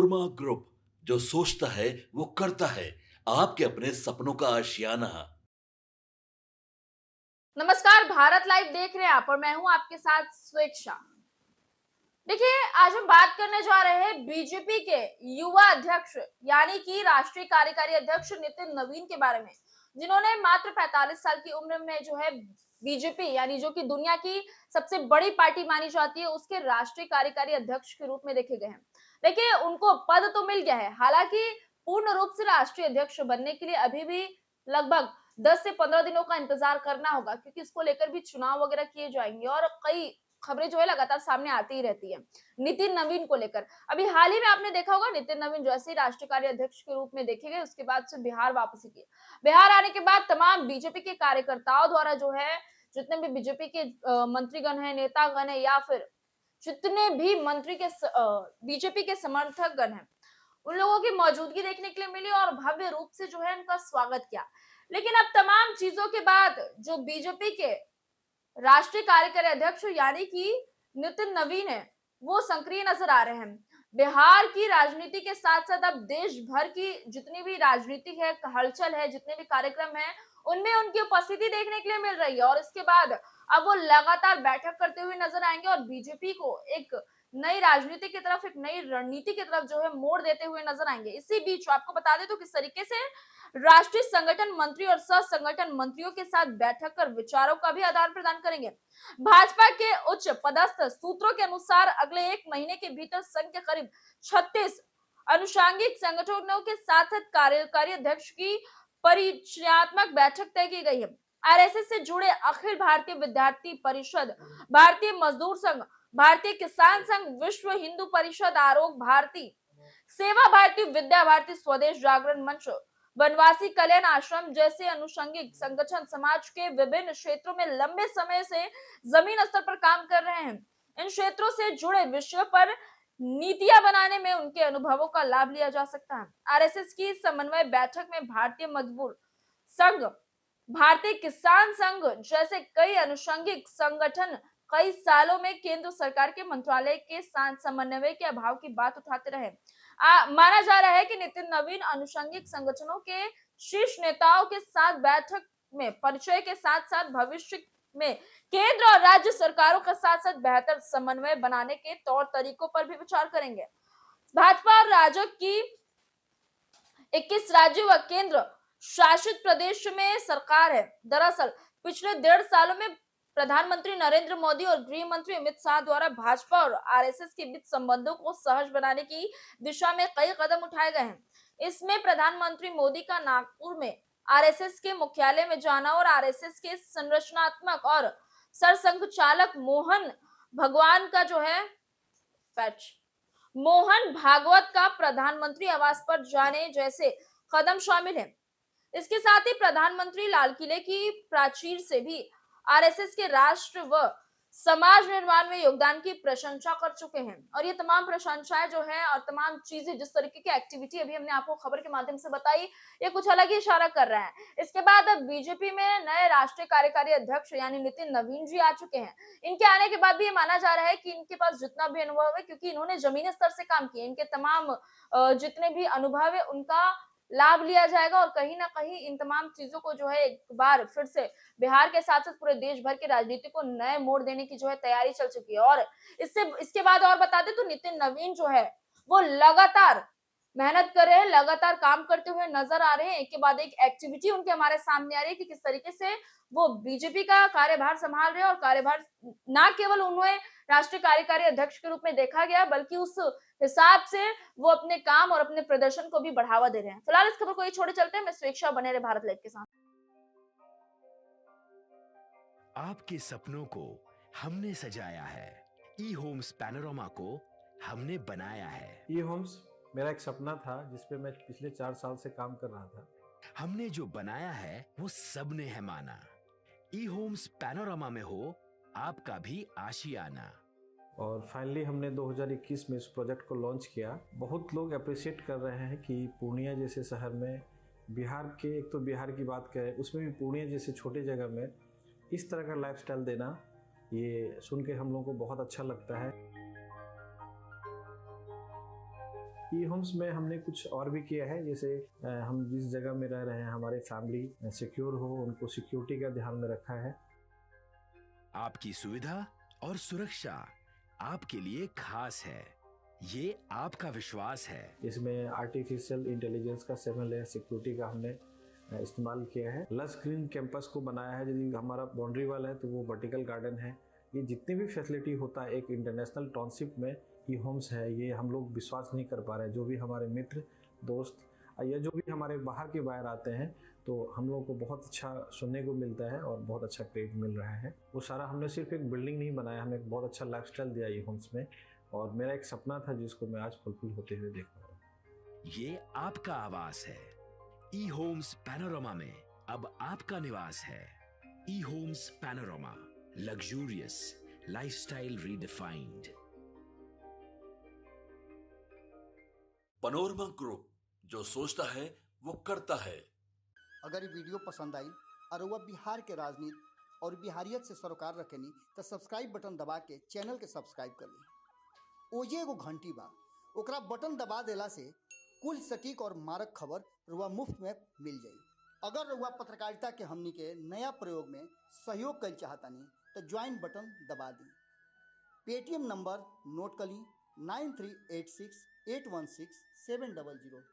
Korma group, जो सोचता है वो करता है। आपके अपने सपनों का आशियाना। नमस्कार, भारत लाइव देख रहे हैं आप और मैं हूं आपके साथ स्वेच्छा। देखिए, आज हम बात करने जा रहे हैं बीजेपी के युवा अध्यक्ष यानी कि राष्ट्रीय कार्यकारी अध्यक्ष नितिन नवीन के बारे में, जिन्होंने मात्र 45 साल की उम्र में जो है बीजेपी यानी जो कि दुनिया की सबसे बड़ी पार्टी मानी जाती है उसके राष्ट्रीय कार्यकारी अध्यक्ष के रूप में देखे गए हैं। देखिए, उनको पद तो मिल गया है, हालांकि पूर्ण रूप से राष्ट्रीय अध्यक्ष बनने के लिए अभी भी लगभग 10 से 15 दिनों का इंतजार करना होगा, क्योंकि इसको लेकर भी चुनाव वगैरह किए जाएंगे और कई खबरें जो है लगातार सामने आती ही रहती है नितिन नवीन को लेकर। अभी हाल ही में आपने देखा होगा, नितिन नवीन जैसे ही राष्ट्रीय कार्याध्यक्ष के रूप में देखे गए उसके बाद से बिहार वापसी की। बिहार आने के बाद तमाम बीजेपी के कार्यकर्ताओं द्वारा जो है, जितने भी बीजेपी के मंत्रीगण है, नेतागण है, या फिर जितने भी मंत्री के बीजेपी के समर्थक गण है, उन लोगों की मौजूदगी देखने के लिए मिली और भव्य रूप से जो है इनका स्वागत किया। लेकिन अब तमाम चीजों के बाद जो बीजेपी के राष्ट्रीय कार्यकारी अध्यक्ष यानी कि नितिन नवीन है, वो सक्रिय नजर आ रहे हैं। बिहार की राजनीति के साथ साथ अब देश भर की जितनी भी राजनीति है, हलचल है, जितने भी कार्यक्रम है, उनमें उनकी उपस्थिति देखने के लिए मिल रही है और इसके बाद अब वो लगातार बैठक करते हुए नजर आएंगे और बीजेपी को एक नई राजनीति की तरफ, एक नई रणनीति की तरफ जो है मोड़ देते हुए नजर आएंगे। इसी बीच आपको बता दें तो किस तरीके से राष्ट्रीय संगठन मंत्री और सह संगठन मंत्रियों के साथ बैठक कर विचारों का भी आदान प्रदान करेंगे। भाजपा के उच्च पदस्थ सूत्रों के अनुसार अगले 1 महीने के भीतर संघ के करीब 36 अनुषांगिक संगठनों के साथ कार्यकारी अध्यक्ष की परिचयात्मक बैठक तय की गई है। आरएसएस से जुड़े अखिल भारतीय विद्यार्थी परिषद, भारतीय मजदूर संघ, भारतीय किसान संघ, विश्व हिंदू परिषद, आरोग्य भारती, सेवा भारती, विद्या भारती, स्वदेश जागरण मंच, वनवासी कल्याण आश्रम जैसे अनुषंगिक संगठन समाज के विभिन्न क्षेत्रों में लंबे समय से जमीन स्तर पर काम कर रहे हैं। इन क्षेत्रों से जुड़े विषयों पर नीतियां बनाने में उनके अनुभवों का लाभ लिया जा सकता है। आरएसएस की समन्वय बैठक में भारतीय मजदूर संघ, भारतीय किसान संघ जैसे कई अनुषंगिक संगठन कई सालों में केंद्र सरकार के मंत्रालय के साथ समन्वय के अभाव की बात उठाते रहे। माना जा रहा है कि नितिन नवीन अनुषंगिक संगठनों के शीर्ष नेताओं के साथ बैठक में परिचय के साथ साथ भविष्य में केंद्र और राज्य सरकारों के साथ साथ बेहतर समन्वय बनाने के तौर तरीकों पर भी विचार करेंगे। भाजपा और राजग की 21 राज्यों व केंद्र शासित प्रदेश में सरकार है। दरअसल पिछले 1.5 सालों में प्रधानमंत्री नरेंद्र मोदी और गृह मंत्री अमित शाह द्वारा भाजपा और आरएसएस के बीच संबंधों को सहज बनाने की दिशा में कई कदम उठाए गए हैं। इसमें प्रधानमंत्री मोदी का नागपुर में आरएसएस के मुख्यालय में जाना और आरएसएस के संरचनात्मक और सरसंघचालक मोहन भागवत का प्रधानमंत्री आवास पर जाने जैसे कदम शामिल है। इसके साथ ही प्रधानमंत्री लाल किले की प्राचीर से भी आरएसएस के राष्ट्र व समाज निर्माण में योगदान की प्रशंसा कर चुके हैं और ये तमाम प्रशंसाएं जो है और तमाम चीजें, जिस तरीके की एक्टिविटी अभी हमने आपको खबर के माध्यम से बताई, ये कुछ अलग ही इशारा कर रहा है। इसके बाद अब बीजेपी में नए राष्ट्रीय कार्यकारी अध्यक्ष यानी नितिन नवीन जी आ चुके हैं। इनके आने के बाद भी ये माना जा रहा है कि इनके पास जितना भी अनुभव है, क्योंकि इन्होंने जमीनी स्तर से काम किया, इनके तमाम जितने भी अनुभव है उनका लाभ लिया जाएगा और कहीं ना कहीं इन तमाम चीजों को जो है एक बार फिर से बिहार के साथ साथ पूरे देश भर की राजनीति को नए मोड़ देने की जो है तैयारी चल चुकी है। और इसके बाद और बता दें तो नितिन नवीन जो है वो लगातार मेहनत कर रहे हैं, लगातार काम करते हुए नजर आ रहे हैं। एक के बाद एक एक्टिविटी उनके हमारे सामने आ रही है कि किस तरीके से वो बीजेपी का कार्यभार संभाल रहे हैं और कार्यभार ना केवल उन्हें राष्ट्रीय कार्यकारी अध्यक्ष के रूप में देखा गया, बल्कि उस हिसाब से वो अपने काम और अपने प्रदर्शन को भी बढ़ावा दे रहे हैं। फिलहाल इस खबर को ये छोड़े चलते हैं। मैं स्वेच्छा, बने रहे भारत लाइव के साथ। आपके सपनों को हमने सजाया है, ई होम्स पैनोरामा को हमने बनाया है। ई होम्स मेरा एक सपना था जिसपे मैं पिछले 4 साल से काम कर रहा था। हमने जो बनाया है वो सबने है माना। ई होम्स पैनोरामा में हो आपका भी आशियाना। और फाइनली हमने 2021 में इस प्रोजेक्ट को लॉन्च किया। बहुत लोग अप्रिशिएट कर रहे हैं कि पूर्णिया जैसे शहर में, बिहार के, एक तो बिहार की बात करें उसमें भी पूर्णिया जैसे छोटे जगह में इस तरह का लाइफस्टाइल देना, ये सुन के हम लोगों को बहुत अच्छा लगता है। ई होम्स में हमने कुछ और भी किया है, जैसे हम जिस जगह में रह रहे हैं हमारे फैमिली सिक्योर हो, उनको सिक्योरिटी का ध्यान में रखा है। आपकी सुविधा और सुरक्षा आपके लिए खास है, ये आपका विश्वास है। इसमें आर्टिफिशियल इंटेलिजेंस का 7 लेयर सिक्योरिटी का हमने इस्तेमाल किया है। लस ग्रीन कैंपस को बनाया है, यदि हमारा बाउंड्री वाल है तो वो वर्टिकल गार्डन है। ये जितनी भी फैसिलिटी होता है एक इंटरनेशनल टाउनशिप में ई होम्स है, ये हम लोग विश्वास नहीं कर पा रहे हैं। जो भी हमारे मित्र दोस्त या जो भी हमारे बाहर आते हैं तो हम लोग को बहुत अच्छा सुनने को मिलता है और बहुत अच्छा क्रेडिट मिल रहा है। वो सारा हमने सिर्फ एक बिल्डिंग नहीं बनाया, हमें एक बहुत अच्छा लाइफस्टाइल दिया ई होम्स में, और मेरा एक सपना था जिसको मैं आज फुलफिल होते हुए देख रहा हूँ। ये आपका आवास है। ई होम्स पैनोरामा में अब आपका निवास है। E homes Panorama, luxurious lifestyle redefined. Panorama group, जो सोचता है वो करता है। अगर ये वीडियो पसंद आई और वह बिहार के राजनीति और बिहारियत से सरोकार रखेनी तो सब्सक्राइब बटन दबा के चैनल के सब्सक्राइब कर ली। ओजे एगो घंटी बा, ओकरा बटन दबा देला से कुल सटीक और मारक खबर रुआ मुफ्त में मिल जाई। अगर रुआ पत्रकारिता के हमनी के नया प्रयोग में सहयोग कर चाहतानी तो ज्वाइन बटन दबा दी। पेटीएम नंबर नोट कर ली 9386816700।